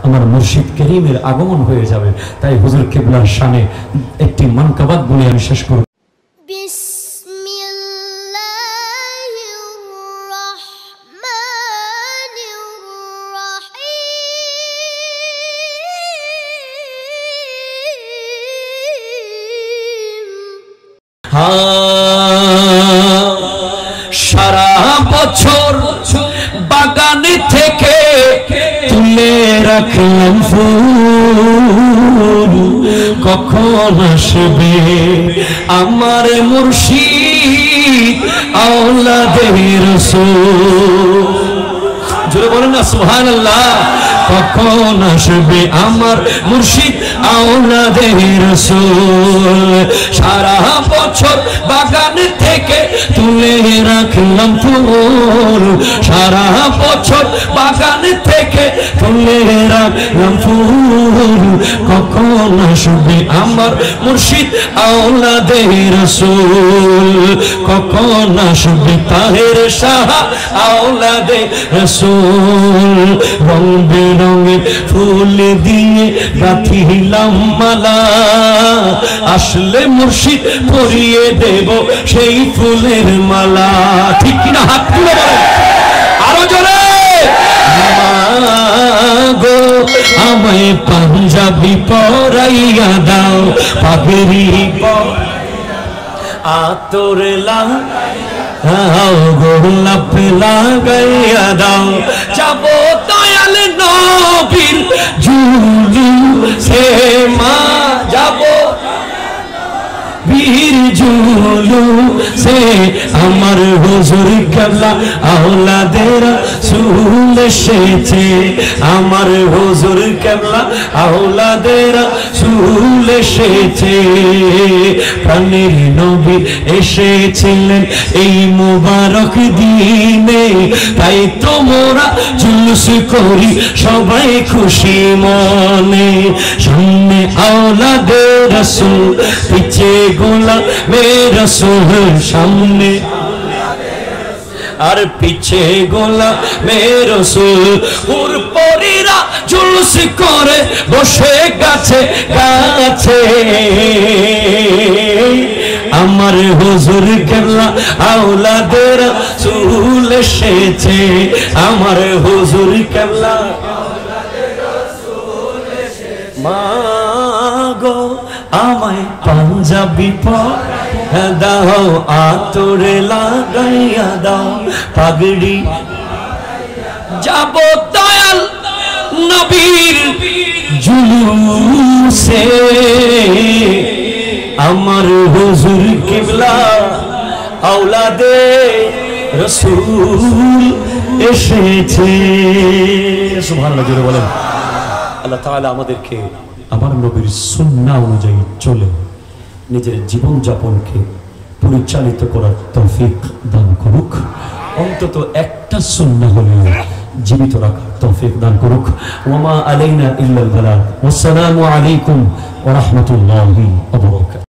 আমার মুর্শিদ করিমের আগমন হয়ে যাবে। তাই হুজুর কিবলার শানে একটি মানকাবাত বলে আমি শেষ করব। সারা বছর বাগানে থেকে তুলে রাখলাম ফুল, কখন আসবে আমার মুর্শিদ আওলাদে রাসূল। জোরে বলেন না সুবহানাল্লাহ। কখন আসবে আমার মুর্শিদ আওলাদে রাসূল। সারা বছর বাগান থেকে তুলে রাখলাম ফুল, সারা বছর বাগান থেকে তুলে রাখলাম ফুল, কখন আসবে আমার মুর্শিদ আওলাদে রাসূল। কখন আসবে তাহের শাহ আওলাদে রাসূল। রং বেরঙের ফুল দিয়ে গাঁথিলাম মালা, আসলে মুর্শিদ পরিয়ে দেব সেই ফুলের মালা। ঠিক কিনা? হাত তুলে বলেন আরো জোরে। গো আমায় পাঞ্জাবি পরাইয়া দাও, পাগড়ি আতর লাগাও, গোলাপ লাগাইয়া দাও, যাবো দয়াল নবীর জুলুসে মা, যাবো বীর জুলুসে আমার হুজুর কিবলা আওলাদে রাসূল এসেছে, আমার হুজুর কিবলা আওলাদে রাসূল এসেছে। প্রাণের নবী এসেছিলেন এই মুবারক দিনে, তাই তোমরা জুলুস করি সবাই খুশি মনে। সামনে আওলাদে রাসূল, পিছে গোলামে রাসূল, সামনে আর পিছে গোলামে রাসূল। হুরপরিরা জুলুস করে বসে গাছে গাছে, আমার হুজুর কিবলা আওলাদে রাসূল এসেছে, আমার হুজুর কিবলা আওলাদে রাসূল এসেছে। মা গো আমায় পাঞ্জাবি পরাইয়া দাও, আতর লাগাইয়া দাও, পাগড়ি যাবো দয়াল নবীর জুলুসে, আমার হুজুর কিবলা আওলাদে রাসূল এসেছে। সুবহানাল্লাহ জোরে বলেন। আল্লাহ তাআলা আমাদেরকে আমার নবীর সুন্নাহ অনুযায়ী চলে নিজের জীবন যাপনকে পরিচালিত করার তৌফিক দান করুক। অন্তত একটা সুন্নাহ হলেও জীবিত রাখার তৌফিক দান করুক। ওয়া মা আলাইনা ইল্লাল বালাগ। ওয়াসসালামু আলাইকুম ওয়া রাহমাতুল্লাহি ওয়া বারাকাতুহু।